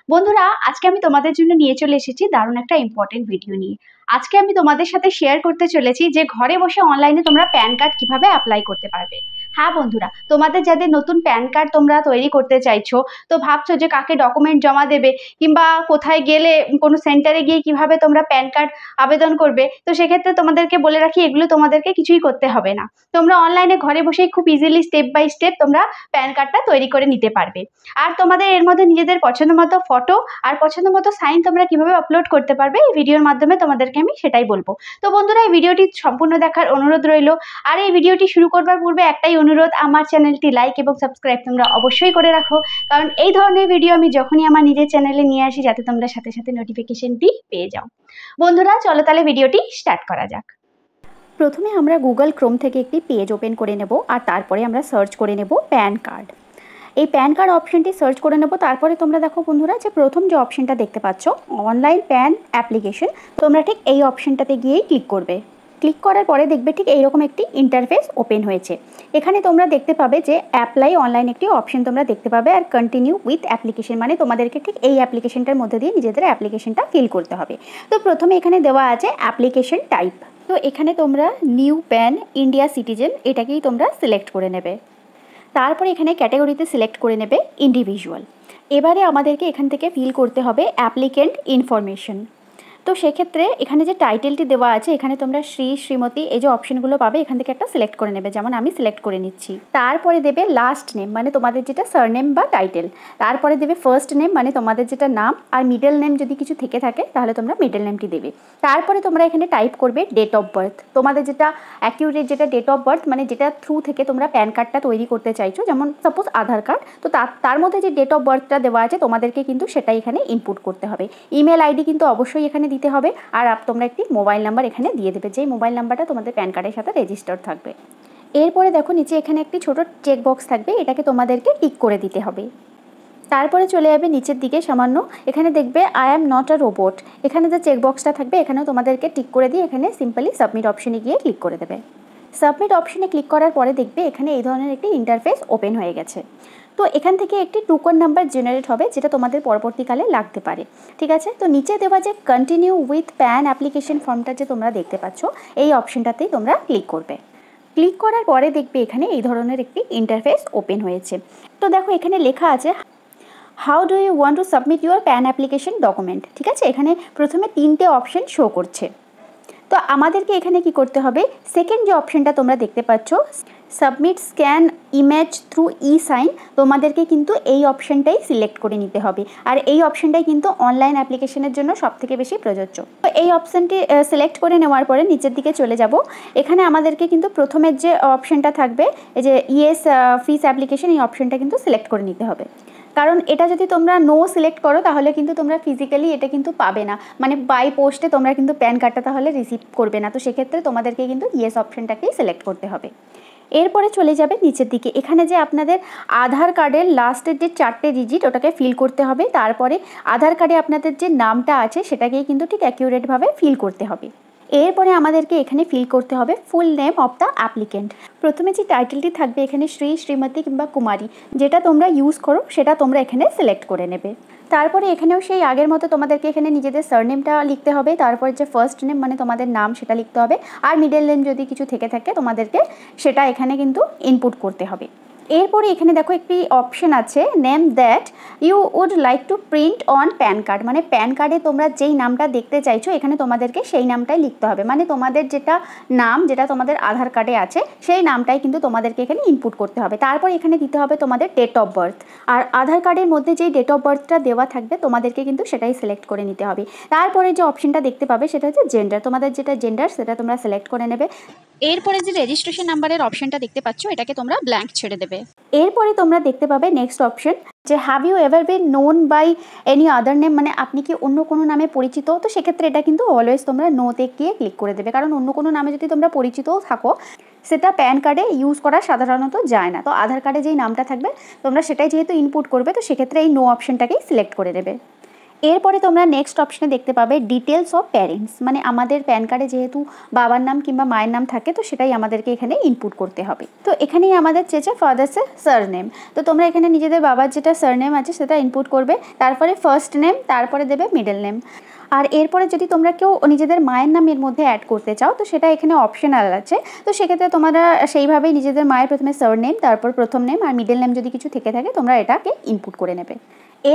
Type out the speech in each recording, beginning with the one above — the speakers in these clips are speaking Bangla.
বন্ধুরা, আজকে আমি তোমাদের জন্য নিয়ে চলে এসেছি দারুণ একটা ইম্পর্টেন্ট ভিডিও নিয়ে। আজকে আমি তোমাদের সাথে শেয়ার করতে চলেছি যে ঘরে বসে অনলাইনে তোমরা প্যান কার্ড কিভাবে অ্যাপ্লাই করতে পারবে। হ্যাঁ বন্ধুরা, তোমাদের যাদের নতুন প্যান কার্ড তোমরা তৈরি করতে চাইছো, তো ভাবছো যে কাকে ডকুমেন্ট জমা দেবে কিংবা কোথায় গেলে কোনো সেন্টারে গিয়ে কিভাবে তোমরা প্যান কার্ড আবেদন করবে, তো সেক্ষেত্রে তোমাদেরকে বলে রাখি এগুলো তোমাদেরকে কিছুই করতে হবে না। তোমরা অনলাইনে ঘরে বসেই খুব ইজিলি স্টেপ বাই স্টেপ তোমরা প্যান কার্ডটা তৈরি করে নিতে পারবে। আর তোমাদের এর মধ্যে নিজেদের পছন্দ মতো ফটো আর পছন্দ মতো সাইন তোমরা কিভাবে আপলোড করতে পারবে এই ভিডিওর মাধ্যমে তোমাদেরকে আমি সেটাই বলবো। তো বন্ধুরা, এই ভিডিওটি সম্পূর্ণ দেখার অনুরোধ রইল। আর এই ভিডিওটি শুরু করবার পূর্বে একটাই অনুরোধ, আমার চ্যানেলটি লাইক এবং সাবস্ক্রাইব তোমরা অবশ্যই করে রাখো, কারণ এই ধরনের ভিডিও আমি যখনই আমার নিজের চ্যানেলে নিয়ে আসি যাতে তোমরা সাথে সাথে নোটিফিকেশনটি পেয়ে যাও। বন্ধুরা, চলো তাহলে ভিডিওটি স্টার্ট করা যাক। প্রথমে আমরা গুগল ক্রোম থেকে একটি পেজ ওপেন করে নেব আর তারপরে আমরা সার্চ করে নেব প্যান কার্ড। এই প্যান কার্ড অপশনটি সার্চ করে নেব। তারপরে তোমরা দেখো বন্ধুরা যে প্রথম যে অপশনটা দেখতে পাচ্ছ অনলাইন প্যান অ্যাপ্লিকেশন, তোমরা ঠিক এই অপশনটাতে গিয়েই ক্লিক করবে। ক্লিক করার পরে দেখবে ঠিক এইরকম একটি ইন্টারফেস ওপেন হয়েছে। এখানে তোমরা দেখতে পাবে যে অ্যাপ্লাই অনলাইন একটি অপশন তোমরা দেখতে পাবে, আর কন্টিনিউ উইথ অ্যাপ্লিকেশন মানে তোমাদেরকে ঠিক এই অ্যাপ্লিকেশনটার মধ্যে দিয়ে নিজেদের অ্যাপ্লিকেশনটা ফিল করতে হবে। তো প্রথমে এখানে দেওয়া আছে অ্যাপ্লিকেশন টাইপ। তো এখানে তোমরা নিউ প্যান ইন্ডিয়া সিটিজেন এটাকেই তোমরা সিলেক্ট করে নেবে। তারপরে এখানে ক্যাটাগরিতে সিলেক্ট করে নেবে ইন্ডিভিজুয়াল। এবারে আমাদেরকে এখান থেকে ফিল করতে হবে অ্যাপ্লিকেন্ট ইনফরমেশন। তো সেক্ষেত্রে এখানে যে টাইটেলটি দেওয়া আছে এখানে তোমরা শ্রী শ্রীমতী এই যে অপশনগুলো পাবে এখান থেকে একটা সিলেক্ট করে নেবে, যেমন আমি সিলেক্ট করে নিচ্ছি। তারপরে দেবে লাস্ট নেম মানে তোমাদের যেটা সারনেম বা টাইটেল। তারপরে দেবে ফার্স্ট নেম মানে তোমাদের যেটা নাম, আর মিডল নেম যদি কিছু থেকে থাকে তাহলে তোমরা মিডল নেমটি দেবে। তারপরে তোমরা এখানে টাইপ করবে ডেট অফ বার্থ, তোমাদের যেটা অ্যাকিউরেট যেটা ডেট অফ বার্থ মানে যেটা থ্রু থেকে তোমরা প্যান কার্ডটা তৈরি করতে চাইছো, যেমন সাপোজ আধার কার্ড, তো তার মধ্যে যে ডেট অফ বার্থটা দেওয়া আছে তোমাদেরকে কিন্তু সেটা এখানে ইনপুট করতে হবে। ইমেল আইডি কিন্তু অবশ্যই এখানে দিতে হবে, আর তোমরা একটি মোবাইল নাম্বার এখানে দিয়ে দেবে, যেই মোবাইল নাম্বারটা তোমাদের প্যান কার্ডের সাথে রেজিস্টার থাকবে। এরপরে দেখো নিচে এখানে একটি ছোট চেক বক্স থাকবে, এটাকে তোমাদেরকে টিক করে দিতে হবে। তারপরে চলে যাবে নিচের দিকে সামান্য, এখানে দেখবে I am not a robot, এখানে যে চেক বক্সটা থাকবে এখানেও তোমাদেরকে টিক করে দিয়ে এখানে সিম্পলি সাবমিট অপশনে গিয়ে ক্লিক করে দেবে। সাবমিট অপশনে ক্লিক করার পরে দেখবে এখানে এই ধরনের একটি ইন্টারফেস ওপেন হয়ে গেছে। তো এখান থেকে একটি টোকন নাম্বার জেনারেট হবে যেটা তোমাদের পরবর্তীকালে লাগতে পারে। ঠিক আছে, তো নিচে দেওয়া যে কন্টিনিউ উইথ প্যান অ্যাপ্লিকেশন ফর্মটা যে তোমরা দেখতে পাচ্ছ এই অপশনটাতেই তোমরা ক্লিক করবে। ক্লিক করার পরে দেখবে এখানে এই ধরনের একটি ইন্টারফেস ওপেন হয়েছে। তো দেখো এখানে লেখা আছে how do you want to submit your PAN application document. ঠিক আছে, এখানে প্রথমে 3টে অপশন শো করছে। তো আমাদেরকে এখানে কি করতে হবে, সেকেন্ড যে অপশনটা তোমরা দেখতে পাচ্ছ submit scan image through e sign, তোমাদেরকে কিন্তু এই অপশনটাই সিলেক্ট করে নিতে হবে, আর এই অপশনটাই কিন্তু অনলাইন অ্যাপ্লিকেশনের জন্য সবথেকে বেশি প্রযোজ্য। তো এই অপশনটি সিলেক্ট করে নেওয়ার পরে নিচের দিকে চলে যাব। এখানে আমাদেরকে কিন্তু প্রথমের যে অপশনটা থাকবে এই যে ইয়েস ফিস অ্যাপ্লিকেশন, এই অপশনটা কিন্তু সিলেক্ট করে নিতে হবে, কারণ এটা যদি তোমরা নো সিলেক্ট করো তাহলে কিন্তু তোমরা ফিজিক্যালি এটা কিন্তু পাবে না, মানে বাই পোস্টে তোমরা কিন্তু প্যান কার্ডটা তাহলে রিসিভ করবে না। তো সেক্ষেত্রে তোমাদেরকে কিন্তু ইয়েস অপশনটাকেই সিলেক্ট করতে হবে। এরপরে চলে যাবে নিচের দিকে, এখানে যে আপনাদের আধার কার্ডের লাস্টের যে 4টে ডিজিট ওটাকে ফিল করতে হবে। তারপরে আধার কার্ডে আপনাদের যে নামটা আছে সেটাকেই কিন্তু ঠিক অ্যাকিউরেটভাবে ফিল করতে হবে। এরপরে আমাদেরকে এখানে ফিল করতে হবে full name of the applicant. প্রথমে যে টাইটেলটি থাকবে এখানে শ্রী শ্রীমতী কিংবা কুমারী যেটা তোমরা ইউজ করো সেটা তোমরা এখানে সিলেক্ট করে নেবে। তারপরে এখানেও সেই আগের মতো তোমাদেরকে এখানে নিজেদের সারনেমটা লিখতে হবে, তারপরে যে ফার্স্ট নেম মানে তোমাদের নাম সেটা লিখতে হবে, আর মিডল নেম যদি কিছু থেকে থাকে তোমাদেরকে সেটা এখানে কিন্তু ইনপুট করতে হবে। এরপরে এখানে দেখো একটি অপশন আছে name that you would like to print on PAN card, মানে প্যান কার্ডে তোমরা যেই নামটা দেখতে চাইছো এখানে তোমাদেরকে সেই নামটাই লিখতে হবে, মানে তোমাদের যেটা নাম যেটা তোমাদের আধার কার্ডে আছে সেই নামটাই কিন্তু তোমাদেরকে এখানে ইনপুট করতে হবে। তারপর এখানে দিতে হবে তোমাদের ডেট অফ বার্থ, আর আধার কার্ডের মধ্যে যেই ডেট অফ বার্থটা দেওয়া থাকবে তোমাদেরকে কিন্তু সেটাই সিলেক্ট করে নিতে হবে। তারপরে যে অপশনটা দেখতে পাবে সেটা হচ্ছে জেন্ডার, তোমাদের যেটা জেন্ডার সেটা তোমরা সিলেক্ট করে নেবে। এরপরে যে রেজিস্ট্রেশন নাম্বারের অপশনটা দেখতে পাচ্ছ এটাকে তোমরা ব্ল্যাঙ্ক ছেড়ে দেবে। এরপরে তোমরা দেখতে পাবে নেক্সট অপশন যে have you ever been known by any other name, মানে আপনি কি অন্য কোনো নামে পরিচিত। তো সেক্ষেত্রে এটা কিন্তু অলওয়েজ তোমরা নোতে গিয়ে ক্লিক করে দেবে, কারণ অন্য কোনো নামে যদি তোমরা পরিচিতও থাকো সেটা প্যান কার্ডে ইউজ করা সাধারণত যায় না। তো আধার কার্ডে যেই নামটা থাকবে তোমরা সেটাই যেহেতু ইনপুট করবে তো সেক্ষেত্রে এই নো অপশনটাকেই সিলেক্ট করে দেবে। এরপরে তোমরা নেক্সট অপশনে দেখতে পাবে ডিটেলস অফ প্যারেন্টস, মানে আমাদের প্যান কার্ডে যেহেতু বাবার নাম কিংবা মায়ের নাম থাকে তো সেটাই আমাদেরকে এখানে ইনপুট করতে হবে। তো এখানেই আমাদের চেয়েছে ফাদার্সের সারনেম, তো তোমরা এখানে নিজেদের বাবার যেটা সারনেম আছে সেটা ইনপুট করবে, তারপরে ফার্স্ট নেম, তারপরে দেবে মিডল নেম। আর এরপরে যদি তোমরা কেউ নিজেদের মায়ের নাম এর মধ্যে অ্যাড করতে চাও তো সেটা এখানে অপশনাল আছে, তো সেক্ষেত্রে তোমরা সেইভাবেই নিজেদের মায়ের প্রথমে সারনেম, তারপর প্রথম নেম আর মিডল নেম যদি কিছু থেকে থাকে তোমরা এটাকে ইনপুট করে নেবে।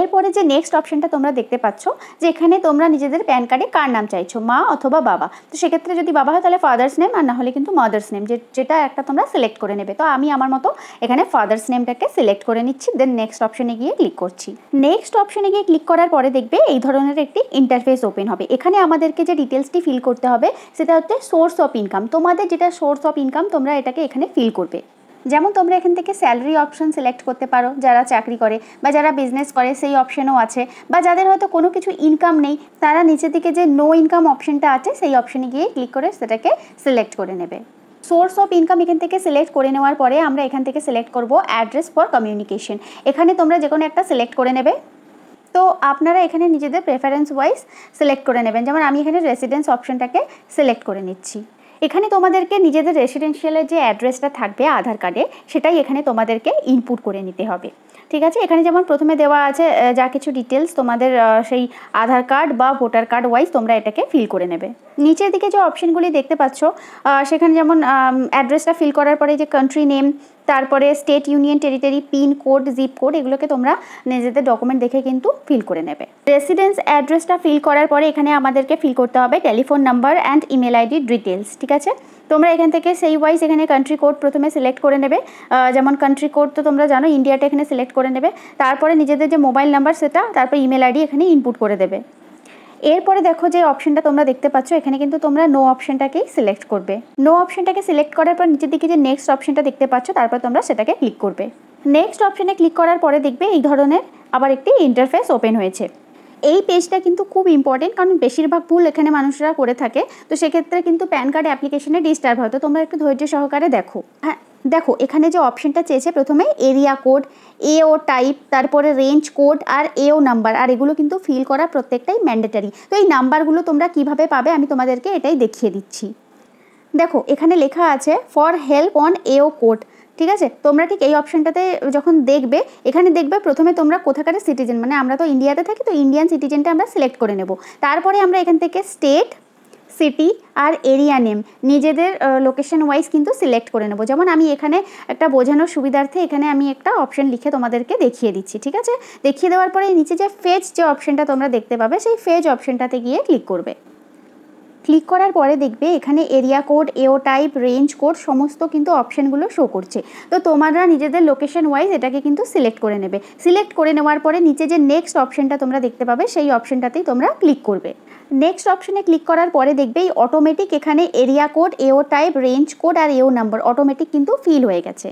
এরপরে যে নেক্সট অপশনটা তোমরা দেখতে পাচ্ছ যে এখানে তোমরা নিজেদের প্যান কার্ডে কার নাম চাইছো, মা অথবা বাবা। তো সেক্ষেত্রে যদি বাবা হয় তাহলে ফাদার্স নেম, আর না হলে কিন্তু মাদার্স নেম, যেটা একটা তোমরা সিলেক্ট করে নেবে। তো আমি আমার মতো এখানে ফাদার্স নেমটাকে সিলেক্ট করে নিচ্ছি, দেন নেক্সট অপশনে গিয়ে ক্লিক করছি। নেক্সট অপশনে গিয়ে ক্লিক করার পরে দেখবে এই ধরনের একটি ইন্টারফেস ওপেন হবে। এখানে আমাদেরকে যে ডিটেলসটি ফিল করতে হবে সেটা হচ্ছে সোর্স অফ ইনকাম। তোমাদের যেটা সোর্স অফ ইনকাম তোমরা এটাকে এখানে ফিল করবে। যেমন তোমরা এখান থেকে স্যালারি অপশন সিলেক্ট করতে পারো, যারা চাকরি করে বা যারা বিজনেস করে সেই অপশনও আছে, বা যাদের হয়তো কোনো কিছু ইনকাম নেই তারা নিচের দিকে যে নো ইনকাম অপশনটা আছে সেই অপশনে গিয়ে ক্লিক করে সেটাকে সিলেক্ট করে নেবে। সোর্স অফ ইনকাম এখান থেকে সিলেক্ট করে নেওয়ার পরে আমরা এখান থেকে সিলেক্ট করব অ্যাড্রেস ফর কমিউনিকেশন। এখানে তোমরা যে কোনো একটা সিলেক্ট করে নেবে। তো আপনারা এখানে নিজেদের প্রেফারেন্স ওয়াইজ সিলেক্ট করে নেবেন, যেমন আমি এখানে রেসিডেন্স অপশনটাকে সিলেক্ট করে নিচ্ছি। এখানে তোমাদেরকে নিজেদের রেসিডেন্সিয়ালের যে অ্যাড্রেসটা থাকবে আধার কার্ডে সেটাই এখানে তোমাদেরকে ইনপুট করে নিতে হবে, ঠিক আছে। এখানে যেমন প্রথমে দেওয়া আছে যা কিছু ডিটেলস তোমাদের সেই আধার কার্ড বা ভোটার কার্ড ওয়াইজ তোমরা এটাকে ফিল করে নেবে। নিচের দিকে যে অপশনগুলি দেখতে পাচ্ছ সেখানে যেমন অ্যাড্রেসটা ফিল করার পরে যে কান্ট্রি নেম, তারপরে state, union territory, pin code, zip code, এগুলোকে তোমরা নিজেদের ডকুমেন্ট দেখে কিন্তু ফিল করে নেবে। রেসিডেন্স অ্যাড্রেসটা ফিল করার পরে এখানে আমাদেরকে ফিল করতে হবে telephone number and email ID details, ঠিক আছে। তোমরা এখান থেকে সেই ওয়াইজ এখানে কান্ট্রি কোড প্রথমে সিলেক্ট করে নেবে, যেমন কান্ট্রি কোড তো তোমরা জানো ইন্ডিয়াটা এখানে সিলেক্ট করে নেবে, তারপরে নিজেদের যে মোবাইল নাম্বার সেটা, তারপর ইমেল আইডি এখানে ইনপুট করে দেবে। এরপরে দেখো যে অপশনটা তোমরা দেখতে পাচ্ছ এখানে কিন্তু তোমরা নো অপশনটাকেই সিলেক্ট করবে। নো অপশনটাকে সিলেক্ট করার পর নিচের দিকে যে নেক্সট অপশনটা দেখতে পাচ্ছ তারপর তোমরা সেটাকে ক্লিক করবে। নেক্সট অপশনে ক্লিক করার পরে দেখবে এই ধরনের আবার একটি ইন্টারফেস ওপেন হয়েছে। এই পেজটা কিন্তু খুব ইম্পর্টেন্ট, কারণ বেশিরভাগ ভুল এখানে মানুষরা করে থাকে, তো সেক্ষেত্রে কিন্তু প্যান কার্ড অ্যাপ্লিকেশনে ডিস্টার্ব হয়। তো তোমরা একটু ধৈর্য সহকারে দেখো। হ্যাঁ দেখো, এখানে যে অপশনটা চেয়েছে প্রথমে এরিয়া কোড, এও টাইপ, তারপরে রেঞ্জ কোড আর এও নাম্বার, আর এগুলো কিন্তু ফিল করা প্রত্যেকটাই ম্যান্ডেটারি। তো এই নাম্বারগুলো তোমরা কিভাবে পাবে আমি তোমাদেরকে এটাই দেখিয়ে দিচ্ছি। দেখো এখানে লেখা আছে ফর হেল্প অন এও কোড, ঠিক আছে। তোমরা ঠিক এই অপশনটাতে যখন দেখবে এখানে দেখবে প্রথমে তোমরা কোথাকার সিটিজেন, মানে আমরা তো ইন্ডিয়াতে থাকি তো ইন্ডিয়ান সিটিজেনটা আমরা সিলেক্ট করে নেব। তারপরে আমরা এখান থেকে স্টেট, সিটি আর এরিয়া নেম নিজেদের লোকেশন ওয়াইজ কিন্তু সিলেক্ট করে নেব। যেমন আমি এখানে একটা বোঝানোর সুবিধার্থে এখানে আমি একটা অপশন লিখে তোমাদেরকে দেখিয়ে দিচ্ছি, ঠিক আছে। দেখিয়ে দেওয়ার পরে নিচে যে ফেজ যে অপশনটা তোমরা দেখতে পাবে সেই ফেজ অপশনটাতে গিয়ে ক্লিক করবে। ক্লিক করার পরে দেখবে এখানে এরিয়া কোড, এও টাইপ, রেঞ্জ কোড সমস্ত কিন্তু অপশানগুলো শো করছে। তো তোমরা নিজেদের লোকেশন ওয়াইজ এটাকে কিন্তু সিলেক্ট করে নেবে। সিলেক্ট করে নেওয়ার পরে নিচে যে নেক্সট অপশানটা তোমরা দেখতে পাবে সেই অপশানটাতেই তোমরা ক্লিক করবে। নেক্সট অপশানে ক্লিক করার পরে দেখবে এই অটোমেটিক এখানে এরিয়া কোড, এও টাইপ, রেঞ্জ কোড আর এও নাম্বার অটোমেটিক কিন্তু ফিল হয়ে গেছে।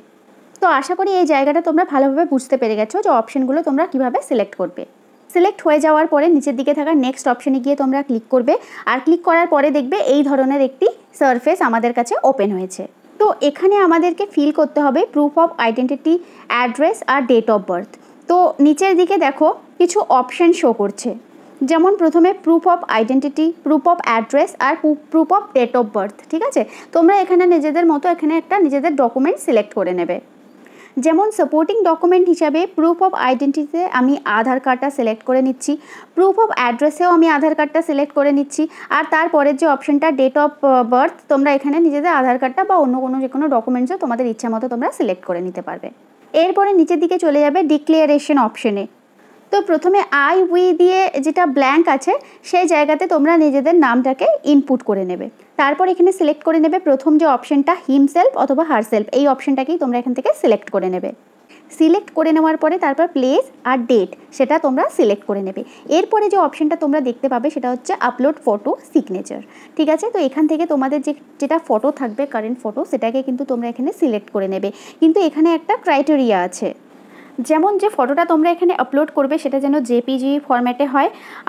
তো আশা করি এই জায়গাটা তোমরা ভালোভাবে বুঝতে পেরে গেছো যে অপশানগুলো তোমরা কীভাবে সিলেক্ট করবে। সিলেক্ট হয়ে যাওয়ার পরে নিচের দিকে থাকা নেক্সট অপশনে গিয়ে তোমরা ক্লিক করবে, আর ক্লিক করার পরে দেখবে এই ধরনের একটি সারফেস আমাদের কাছে ওপেন হয়েছে। তো এখানে আমাদেরকে ফিল করতে হবে প্রুফ অফ আইডেন্টিটি, অ্যাড্রেস আর ডেট অফ বার্থ। তো নিচের দিকে দেখো কিছু অপশন শো করছে, যেমন প্রথমে proof of identity, proof of address আর proof of date of birth, ঠিক আছে। তোমরা এখানে নিজেদের মতো এখানে একটা নিজেদের ডকুমেন্ট সিলেক্ট করে নেবে। যেমন সাপোর্টিং ডকুমেন্ট হিসাবে প্রুফ অফ আইডেন্টিটিতে আমি আধার কার্ডটা সিলেক্ট করে নিচ্ছি, প্রুফ অফ অ্যাড্রেসেও আমি আধার কার্ডটা সিলেক্ট করে নিচ্ছি, আর তারপরের যে অপশনটা ডেট অফ বার্থ তোমরা এখানে নিজেদের আধার কার্ডটা বা অন্য কোনো যে কোনো ডকুমেন্টসও তোমাদের ইচ্ছা মতো তোমরা সিলেক্ট করে নিতে পারবে। এরপরে নিচের দিকে চলে যাবে ডিক্লারেশন অপশনে। তো প্রথমে আই উই দিয়ে যেটা ব্ল্যাঙ্ক আছে সেই জায়গাতে তোমরা নিজেদের নামটাকে ইনপুট করে নেবে। তারপর এখানে সিলেক্ট করে নেবে প্রথম যে অপশনটা হিমসেলফ অথবা হারসেলফ, এই অপশনটাকেই তোমরা এখান থেকে সিলেক্ট করে নেবে। সিলেক্ট করে নেওয়ার পরে তারপর প্লেস আর ডেট সেটা তোমরা সিলেক্ট করে নেবে। এরপরে যে অপশনটা তোমরা দেখতে পাবে সেটা হচ্ছে আপলোড ফটো সিগনেচার, ঠিক আছে। তো এখান থেকে তোমাদের যেটা ফটো থাকবে কারেন্ট ফটো সেটাকে কিন্তু তোমরা এখানে সিলেক্ট করে নেবে, কিন্তু এখানে একটা ক্রাইটেরিয়া আছে। যেমন যে ফটোটা তোমরা এখানে আপলোড করবে সেটা যেন জেপিজি ফরম্যাটে হয়।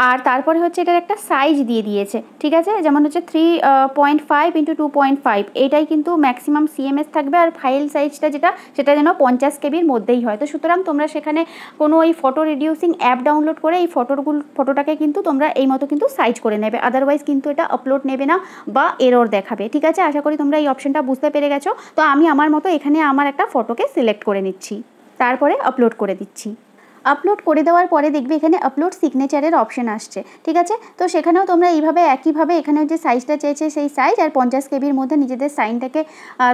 আর তারপরে হচ্ছে এটার একটা সাইজ দিয়ে দিয়েছে, ঠিক আছে, যেমন হচ্ছে 3.5 × 2.5, এইটাই কিন্তু ম্যাক্সিমাম সিএমএস থাকবে। আর ফাইল সাইজটা সেটা যেন 50 কেবির মধ্যেই হয়। তো সুতরাং তোমরা সেখানে কোনো ওই ফটো রিডিউসিং অ্যাপ ডাউনলোড করে এই ফটোটাকে কিন্তু তোমরা এই মতো কিন্তু সাইজ করে নেবে, আদারওয়াইজ কিন্তু এটা আপলোড নেবে না বা এরর দেখাবে, ঠিক আছে। আশা করি তোমরা এই অপশনটা বুঝতে পেরে গেছো। তো আমি আমার মতো এখানে আমার একটা ফটোকে সিলেক্ট করে নিচ্ছি, তারপরে আপলোড করে দিচ্ছি। আপলোড করে দেওয়ার পরে দেখবে এখানে আপলোড সিগনেচারের অপশন আসছে, ঠিক আছে। তো সেখানেও তোমরা এইভাবে একইভাবে এখানেও যে সাইজটা চেয়েছে সেই সাইজ আর 50 কেবির মধ্যে নিজেদের সাইনটাকে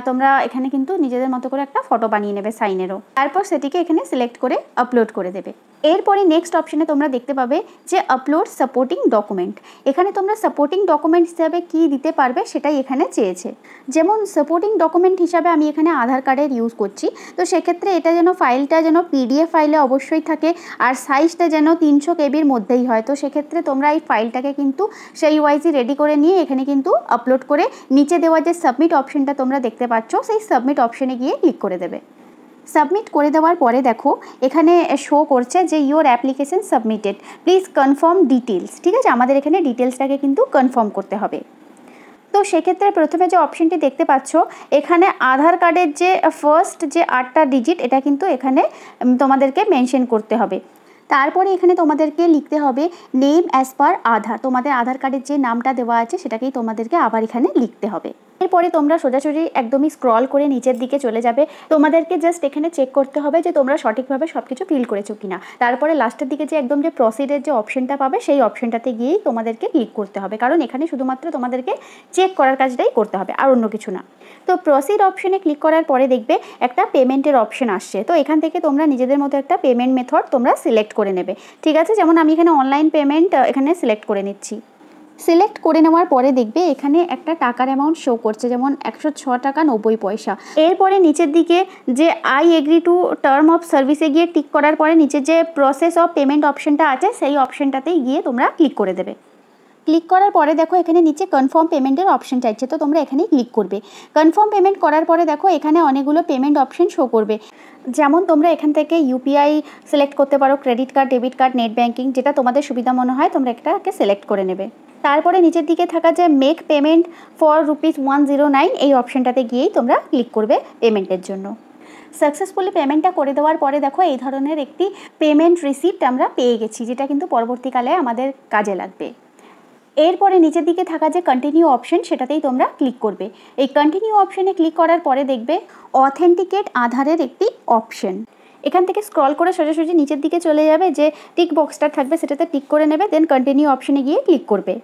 তোমরা এখানে কিন্তু নিজেদের মতো করে একটা ফটো বানিয়ে নেবে সাইনেরও। তারপর সেটিকে এখানে সিলেক্ট করে আপলোড করে দেবে। এরপরে নেক্সট অপশনে তোমরা দেখতে পাবে যে আপলোড সাপোর্টিং ডকুমেন্ট। এখানে তোমরা সাপোর্টিং ডকুমেন্ট হিসাবে কি দিতে পারবে সেটাই এখানে চেয়েছে। যেমন সাপোর্টিং ডকুমেন্ট হিসাবে আমি এখানে আধার কার্ডের ইউজ করছি। তো সেক্ষেত্রে এটা যেন ফাইলটা যেন পিডিএফ ফাইলে অবশ্যই থাকে আর সাইজটা যেন 300 কেবির মধ্যেই হয়। তো সেক্ষেত্রে তোমরা এই ফাইলটাকে কিন্তু সেই ওয়াইজই রেডি করে নিয়ে এখানে কিন্তু আপলোড করে নিচে দেওয়া যে সাবমিট অপশনটা তোমরা দেখতে পাচ্ছ সেই সাবমিট অপশনে গিয়ে ক্লিক করে দেবে। সাবমিট করে দেওয়ার পরে দেখো এখানে শো করছে যে your application submitted, please confirm details, ঠিক আছে। আমাদের এখানে ডিটেলসটাকে কিন্তু কনফার্ম করতে হবে। তো সেক্ষেত্রে প্রথমে যে অপশনটি দেখতে পাচ্ছ এখানে আধার কার্ডের যে ফার্স্ট যে 8টা ডিজিট এটা কিন্তু এখানে তোমাদেরকে মেনশন করতে হবে। তারপরে এখানে তোমাদেরকে লিখতে হবে নেম অ্যাজ পার আধার, তোমাদের আধার কার্ডের যে নামটা দেওয়া আছে সেটাকেই তোমাদেরকে আবার এখানে লিখতে হবে। এরপরে তোমরা সোজাসুজি একদমই স্ক্রল করে নিচের দিকে চলে যাবে। তোমাদেরকে জাস্ট এখানে চেক করতে হবে যে তোমরা সঠিকভাবে সব কিছু ফিল করেছো কিনা। তারপরে লাস্টের দিকে যে একদম যে প্রসিডের যে অপশনটা পাবে সেই অপশনটাতে গিয়েই তোমাদেরকে ক্লিক করতে হবে, কারণ এখানে শুধুমাত্র তোমাদেরকে চেক করার কাজটাই করতে হবে আর অন্য কিছু না। তো প্রসিড অপশনে ক্লিক করার পরে দেখবে একটা পেমেন্টের অপশন আসছে। তো এখান থেকে তোমরা নিজেদের মতো একটা পেমেন্ট মেথড তোমরা সিলেক্ট করে নেবে, ঠিক আছে। যেমন আমি এখানে অনলাইন পেমেন্ট এখানে সিলেক্ট করে নিচ্ছি। সিলেক্ট করে নেওয়ার পরে দেখবে এখানে একটা টাকার অ্যামাউন্ট শো করছে, যেমন 106 টাকা 90 পয়সা। এরপরে নিচের দিকে যে I agree to term of সার্ভিসে গিয়ে টিক করার পরে নিচে যে প্রসেস অফ পেমেন্ট অপশনটা আছে সেই অপশনটাতেই গিয়ে তোমরা ক্লিক করে দেবে। ক্লিক করার পরে দেখো এখানে নিচে কনফার্ম পেমেন্টের অপশন চাইছে, তো তোমরা এখানেই ক্লিক করবে। কনফার্ম পেমেন্ট করার পরে দেখো এখানে অনেকগুলো পেমেন্ট অপশন শো করবে। যেমন তোমরা এখান থেকে ইউপিআই সিলেক্ট করতে পারো, credit card, debit card, net banking, যেটা তোমাদের সুবিধা মনে হয় তোমরা এটাকে সিলেক্ট করে নেবে। তারপরে নিচের দিকে থাকা যে মেক পেমেন্ট ফর ₹109 এই অপশনটাতে গিয়েই তোমরা ক্লিক করবে পেমেন্টের জন্য। সাকসেসফুলি পেমেন্টটা করে দেওয়ার পরে দেখো এই ধরনের একটি পেমেন্ট রিসিপ্ট আমরা পেয়ে গেছি, যেটা কিন্তু পরবর্তীকালে আমাদের কাজে লাগবে। এরপরে নিচের দিকে থাকা যে কন্টিনিউ অপশন সেটাতেই তোমরা ক্লিক করবে। এই কন্টিনিউ অপশনে ক্লিক করার পরে দেখবে অথেন্টিকেট আধারের একটি অপশন। এখান থেকে স্ক্রল করে সোজাসুজি নিচের দিকে চলে যাবে, যে টিক বক্সটা থাকবে সেটাতে টিক করে নেবে, দেন কন্টিনিউ অপশনে গিয়ে ক্লিক করবে।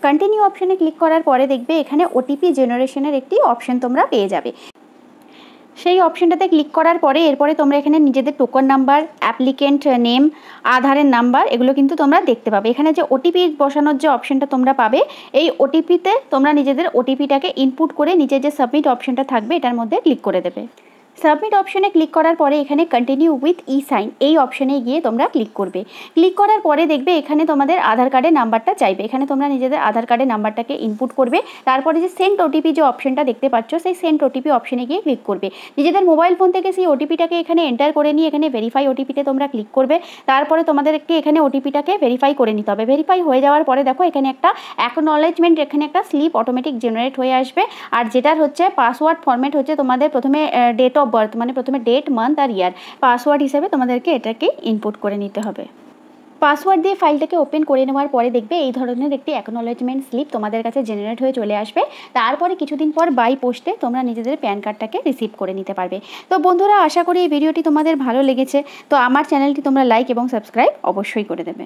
কন্টিনিউ অপশনে ক্লিক করার পরে দেখবে এখানে ওটিপি জেনারেশনের একটি অপশন তোমরা পেয়ে যাবে। সেই অপশনটাতে ক্লিক করার পরে এরপরে তোমরা এখানে নিজেদের টোকন নাম্বার, অ্যাপ্লিকেন্ট নেম, আধারের নাম্বার এগুলো কিন্তু তোমরা দেখতে পাবে। এখানে যে ওটিপি বসানোর যে অপশনটা তোমরা পাবে, এই ওটিপিতে তোমরা নিজেদের ওটিপিটাকে ইনপুট করে নিচে যে সাবমিট অপশনটা থাকবে এটার মধ্যে ক্লিক করে দেবে। সাবমিট অপশনে ক্লিক করার পরে এখানে কন্টিনিউ উইথ ই সাইন এই অপশনে গিয়ে তোমরা ক্লিক করবে। ক্লিক করার পরে দেখবে এখানে তোমাদের আধার কার্ডের নাম্বারটা চাইবে। এখানে তোমরা নিজেদের আধার কার্ডের নাম্বারটাকে ইনপুট করবে। তারপরে যে সেন্ড ওটিপি যে অপশনটা দেখতে পাচ্ছ সেই সেন্ড ওটিপি অপশনে গিয়ে ক্লিক করবে। নিজেদের মোবাইল ফোন থেকে সেই ওটিপিটাকে এখানে এন্টার করে নিয়ে এখানে ভেরিফাই ওটিপিতে তোমরা ক্লিক করবে। তারপরে তোমাদেরকে এখানে ওটিপিটাকে ভেরিফাই করে নিতে হবে। ভেরিফাই হয়ে যাওয়ার পরে দেখো এখানে একটা অ্যাকনলেজমেন্ট, এখানে একটা স্লিপ অটোমেটিক জেনারেট হয়ে আসবে। আর যেটার হচ্ছে পাসওয়ার্ড ফরম্যাট হচ্ছে তোমাদের প্রথমে ডেট অফ বার্থ, মানে প্রথমে ডেট, মান্থ আর ইয়ার, পাসওয়ার্ড হিসেবে তোমাদেরকে এটাকে ইনপুট করে নিতে হবে। পাসওয়ার্ড দিয়ে ফাইলটাকে ওপেন করে নেওয়ার পরে দেখবে এই ধরনের একটি অ্যাকনলেজমেন্ট স্লিপ তোমাদের কাছে জেনারেট হয়ে চলে আসবে। তারপরে কিছুদিন পর বাই পোস্টে তোমরা নিজেদের প্যান কার্ডটাকে রিসিভ করে নিতে পারবে। তো বন্ধুরা, আশা করি এই ভিডিওটি তোমাদের ভালো লেগেছে। তো আমার চ্যানেলটি তোমরা লাইক এবং সাবস্ক্রাইব অবশ্যই করে দেবে।